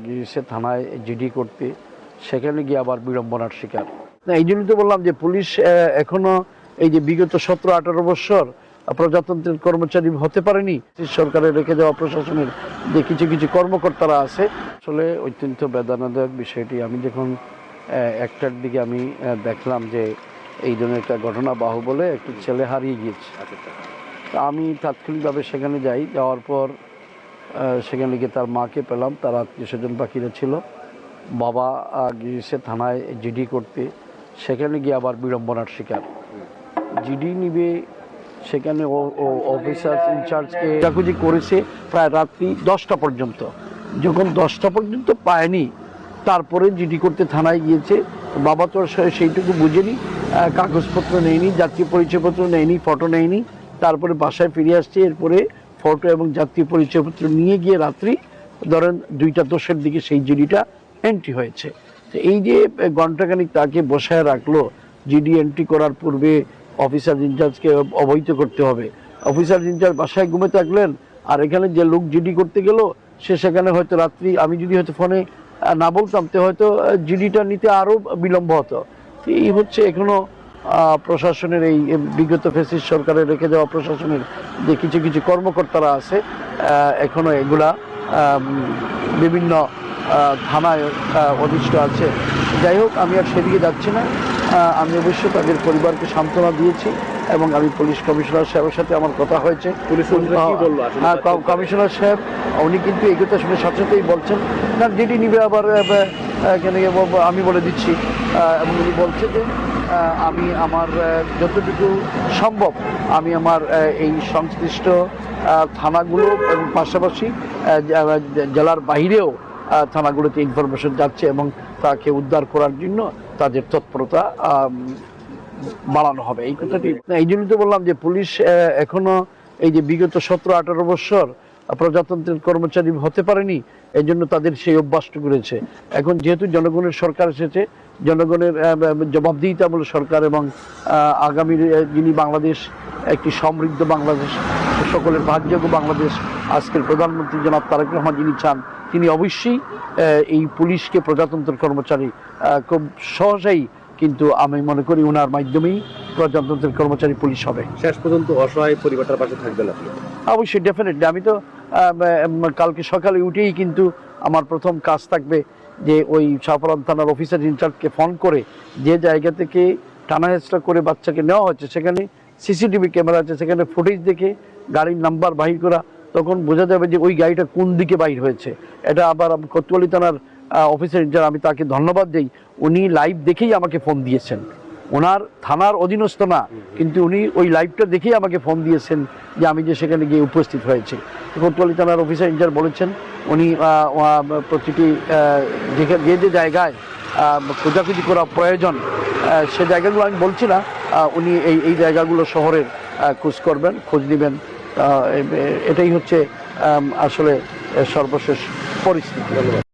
গিয়েছে থানায় জিডি করতে, সেখানে গিয়ে আবার বিড়ম্বনার শিকার। এই জন্যই তো বললাম যে পুলিশ এখনো এই যে বিগত 17-18 বছর প্রজাতন্ত্রের কর্মচারী হতে পারেনি। সরকারের রেখে যাওয়া প্রশাসনের যে কিছু কিছু কর্মকর্তারা আছে, আসলে অত্যন্ত বেদনাদায়ক বিষয়টি। আমি যখন 1টার দিকে আমি দেখলাম যে এই ধরনের একটা ঘটনা বাহুবলে একটি ছেলে হারিয়ে গিয়েছে। তা আমি তাৎক্ষণিকভাবে সেখানে যাই, যাওয়ার পর সেখানে গিয়ে তার মাকে পেলাম, তার আত্মীয়স্বজন বাকিরা ছিল। বাবা গিয়েছে থানায় জিডি করতে, সেখানে গিয়ে আবার বিড়ম্বনার শিকার। জিডি নিবে, সেখানে অফিসার ইনচার্জকে খোঁজাখুঁজি করেছে প্রায় রাত্রি 10টা পর্যন্ত। যখন 10টা পর্যন্ত পায়নি, তারপরে জিডি করতে থানায় গিয়েছে। বাবা তো সেইটুকু বুঝেনি, কাগজপত্র নেয়নি, জাতীয় পরিচয়পত্র নেয়নি, ফটো নেয়নি। তারপরে বাসায় ফিরে আসছে, এরপরে ফটো এবং জাতীয় পরিচয়পত্র নিয়ে গিয়ে রাত্রি ধরেন 2টা-10 দিকে সেই জিডিটা এন্ট্রি হয়েছে। তো এই যে ঘণ্টাখানিক তাকে বসায় রাখলো, জিডি এন্ট্রি করার পূর্বে অফিসার ইনচার্জকে অবহিত করতে হবে। অফিসার ইনচার্জ বাসায় ঘুমে থাকলেন, আর এখানে যে লোক জিডি করতে গেল সে সেখানে হয়তো রাত্রি, আমি যদি হয়তো ফোনে না বলতাম তো হয়তো জিডিটা নিতে আরও বিলম্ব হতো। এই হচ্ছে এখনো প্রশাসনের, এই বিগত ফ্যাসিস্ট সরকারের রেখে যাওয়া প্রশাসনের যে কিছু কিছু কর্মকর্তারা আছে, এখনো এগুলা বিভিন্ন থানায় অধিষ্ঠ আছে। যাই হোক, আমি আর সেদিকে যাচ্ছি না। আমি অবশ্যই তাদের পরিবারকে সান্ত্বনা দিয়েছি এবং আমি পুলিশ কমিশনার সাহেবের সাথে আমার কথা হয়েছে। কমিশনার সাহেব উনি কিন্তু এই কথা শুনে সাথে সাথেই বলছেন না জিডি নিবে আবার এখানে, আমি বলে দিচ্ছি। এবং উনি বলছে যে আমি আমার যতটুকু সম্ভব আমি আমার এই সংশ্লিষ্ট থানাগুলো এবং পাশাপাশি জেলার বাইরেও থানাগুলোতে ইনফরমেশন যাচ্ছে এবং তাকে উদ্ধার করার জন্য তাদের তৎপরতা বাড়ানো হবে। এই কথাটি, এই জন্যই তো বললাম যে পুলিশ এখনো এই যে বিগত 17-18 বছর প্রজাতন্ত্রের কর্মচারী হতে পারেনি, এই জন্য তাদের সেই অভ্যাসটুকু রয়েছে। এখন যেহেতু জনগণের সরকার এসেছে, জনগণের জবাবদিহিতামূলক সরকার এবং আগামী যিনি বাংলাদেশ একটি সমৃদ্ধ বাংলাদেশ, সকলের ভাগ্যযোগ্য বাংলাদেশ আজকের প্রধানমন্ত্রী জনাব তারেক রহমান যিনি চান, তিনি অবশ্যই এই পুলিশকে প্রজাতন্ত্রের কর্মচারী খুব সহজেই, কিন্তু আমি মনে করি ওনার মাধ্যমেই প্রজাতন্ত্রের কর্মচারী পুলিশ হবে। শেষ পর্যন্ত অসহায় পরিবারটার পাশে থাকবেন আপনি? অবশ্যই, ডেফিনেটলি। আমি তো কালকে সকালে উঠেই কিন্তু আমার প্রথম কাজ থাকবে যে ওই শাহপুরান থানার অফিসার ইনচার্জকে ফোন করে যে জায়গা থেকে টানা হেঁচড়া করে বাচ্চাকে নেওয়া হচ্ছে সেখানে সিসিটিভি ক্যামেরা আছে, সেখানে ফুটেজ দেখে গাড়ির নাম্বার বাহির করা, তখন বোঝা যাবে যে ওই গাড়িটা কোন দিকে বাহির হয়েছে। এটা আবার কোতোয়ালি থানার অফিসার ইনচার্জ, আমি তাকে ধন্যবাদ দিই, উনি লাইভ দেখেই আমাকে ফোন দিয়েছেন। ওনার থানার অধীনস্থ না, কিন্তু উনি ওই লাইভটা দেখেই আমাকে ফোন দিয়েছেন যে আমি যে সেখানে গিয়ে উপস্থিত হয়েছি। কোতোয়ালি থানার অফিসার ইনচার্জ বলেছেন উনি প্রতিটি যে যে জায়গায় খোঁজাখুঁজি করা প্রয়োজন সে জায়গাগুলো আমি বলছি না, উনি এই জায়গাগুলো শহরের খোঁজ করবেন, খোঁজ নেবেন। এটাই হচ্ছে আসলে সর্বশেষ পরিস্থিতি।